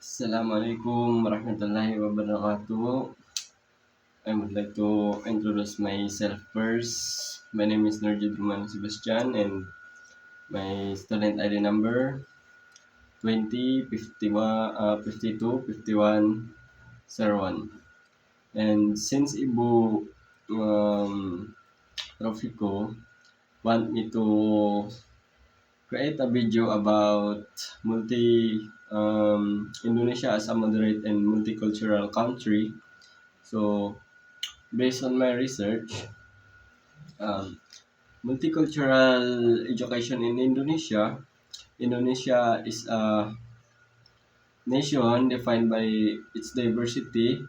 Assalamualaikum warahmatullahi wabarakatuh. I would like to introduce myself first. My name is Nurjid Roman Sebastian and my student ID number 20 51 52 51 01. And since Ibu um, Rofiko want me to create a video about Indonesia as a moderate and multicultural country. So, based on my research, um, multicultural education in Indonesia. Indonesia is a nation defined by its diversity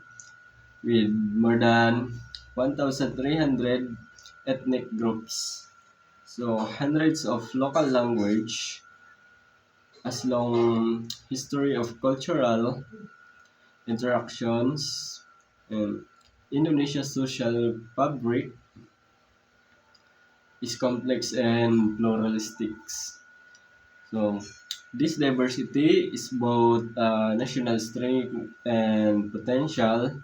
with more than 1,300 ethnic groups. So, hundreds of local language, as long history of cultural interactions, and Indonesia's social fabric is complex and pluralistic. So, this diversity is both a national strength and potential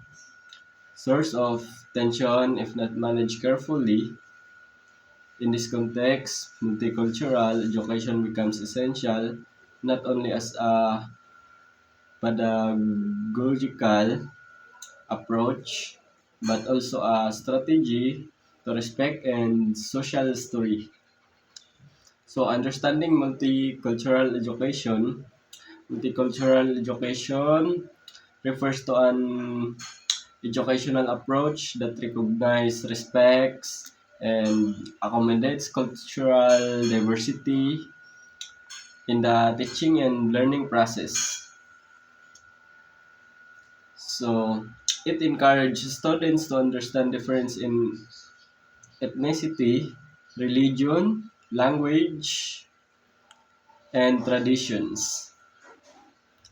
source of tension if not managed carefully. In this context, multicultural education becomes essential not only as a pedagogical approach but also a strategy to respect and social story. So understanding multicultural education refers to an educational approach that recognizes, respects, and accommodates cultural diversity in the teaching and learning process. So it encourages students to understand difference in ethnicity, religion, language, and traditions,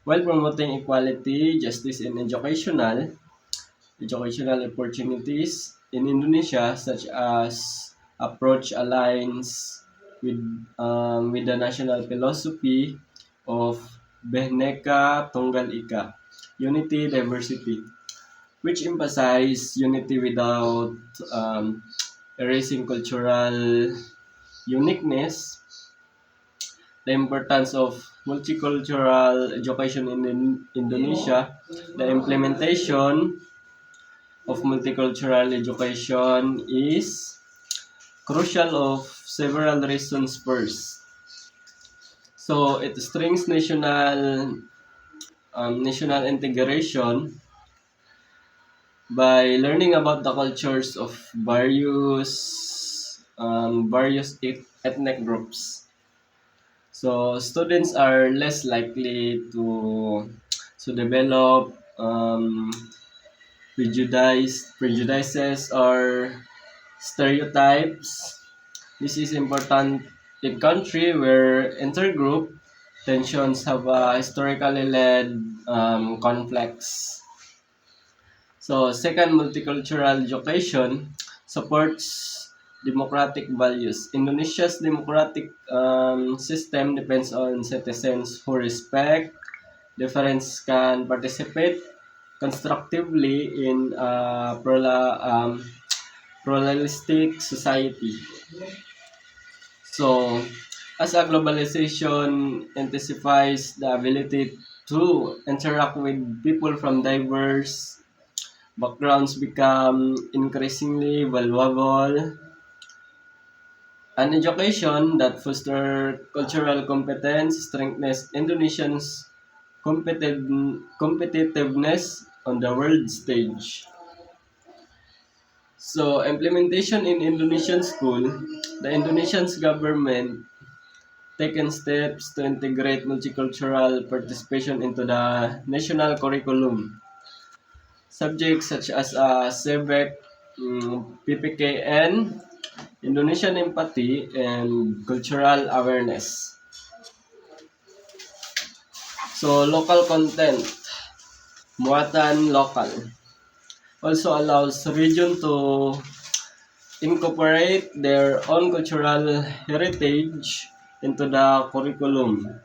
while promoting equality, justice, and educational opportunities in Indonesia, such as approach aligns with the national philosophy of Bhinneka Tunggal Ika, unity, diversity, which emphasize unity without um, erasing cultural uniqueness. The importance of multicultural education in Indonesia, the implementation of multicultural education is crucial of several reasons. First, so it strengthens national integration by learning about the cultures of various ethnic groups. So students are less likely to develop prejudices or stereotypes. This is important in country where intergroup tensions have historically led conflicts. So second, multicultural education supports democratic values. Indonesia's democratic system depends on citizens who respect difference, can participate constructively in a pluralistic society. So, as a globalization intensifies the ability to interact with people from diverse backgrounds become increasingly valuable. An education that fosters cultural competence strengthens Indonesians' competitiveness on the world stage. So, implementation in Indonesian school, the Indonesian government taken steps to integrate multicultural participation into the national curriculum. Subjects such as CBEC, PPKN, Indonesian empathy, and cultural awareness. So, local content, muatan lokal, also allows region to incorporate their own cultural heritage into the curriculum.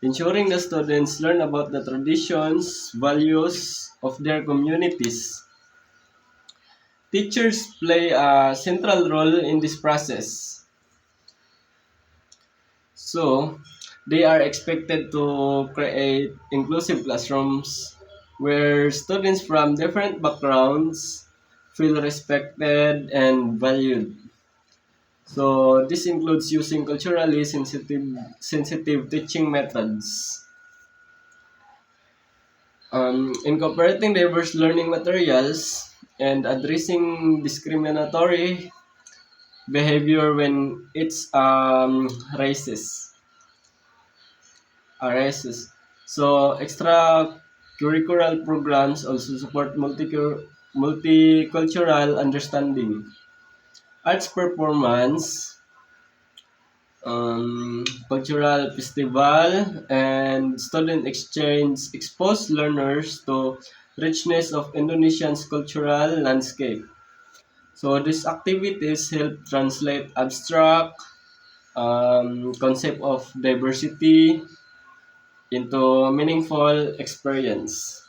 ensuring the students learn about the traditions, values of their communities. Teachers play a central role in this process. So, they are expected to create inclusive classrooms where students from different backgrounds feel respected and valued. So, this includes using culturally sensitive teaching methods. Incorporating diverse learning materials and addressing discriminatory behavior when it's racist. So extracurricular programs also support multicultural understanding. Arts performance, cultural festival, and student exchange expose learners to richness of Indonesian's cultural landscape. So these activities help translate abstract concept of diversity into meaningful experience.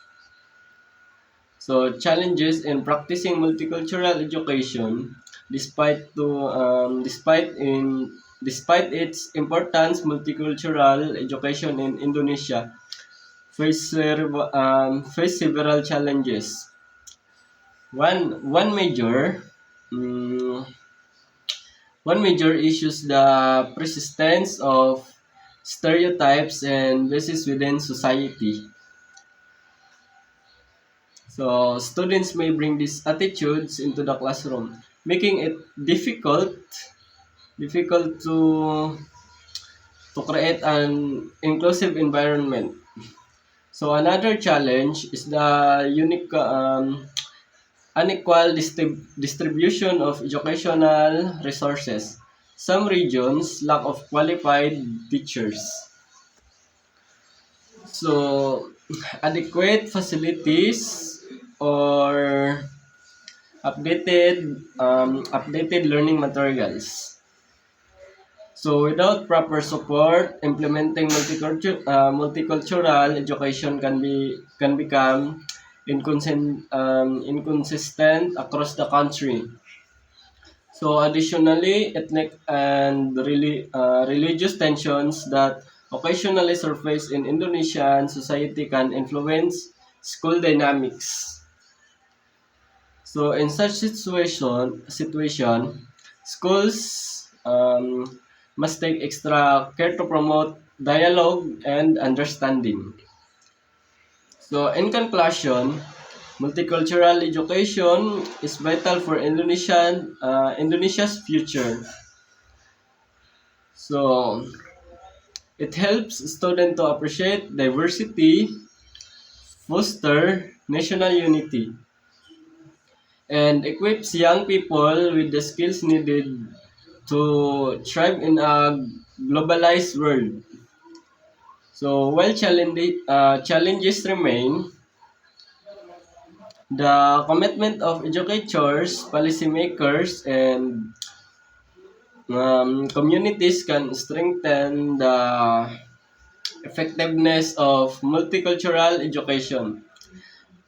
So challenges in practicing multicultural education, despite its importance, multicultural education in Indonesia face several challenges. One major mm, One major issue is the persistence of stereotypes and biases within society. So students may bring these attitudes into the classroom, making it difficult to create an inclusive environment. So another challenge is the unequal distribution of educational resources. Some regions lack of qualified teachers. So adequate facilities or updated learning materials. So without proper support, implementing multicultural education can become inconsistent across the country. So additionally, ethnic and religious tensions that occasionally surface in Indonesian society can influence school dynamics. So in such situation, schools must take extra care to promote dialogue and understanding. So in conclusion, multicultural education is vital for Indonesia's future. So it helps students to appreciate diversity, foster national unity, and equips young people with the skills needed to thrive in a globalized world. So while challenges remain, the commitment of educators, policymakers, and communities can strengthen the effectiveness of multicultural education.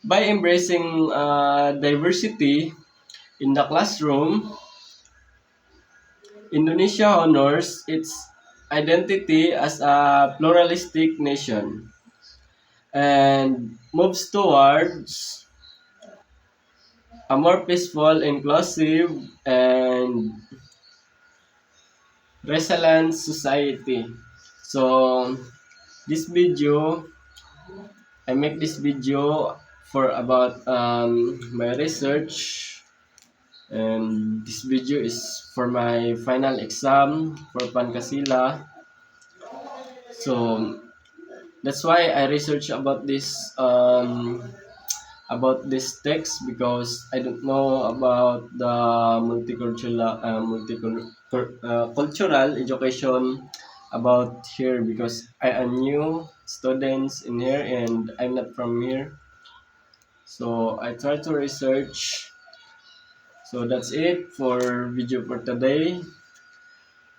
By embracing diversity in the classroom, Indonesia honors its identity as a pluralistic nation and moves towards a more peaceful, inclusive, and resilient society. So, this video, I make this video for about my research, and this video is for my final exam for Pankasila. So, that's why I research about this text because I don't know about the cultural education about here because I am new students in here and I'm not from here. So I try to research. So that's it for video for today.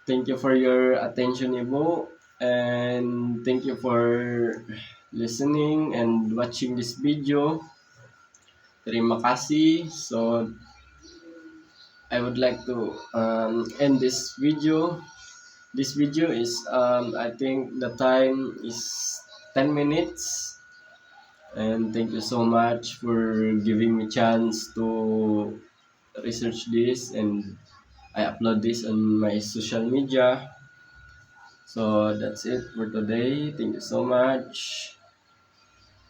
Thank you for your attention, Ibo. and thank you for listening and watching this video. Terima kasih. So I would like to end this video. This video is I think the time is 10 minutes, and thank you so much for giving me chance to research this, and I upload this on my social media. So that's it for today. Thank you so much.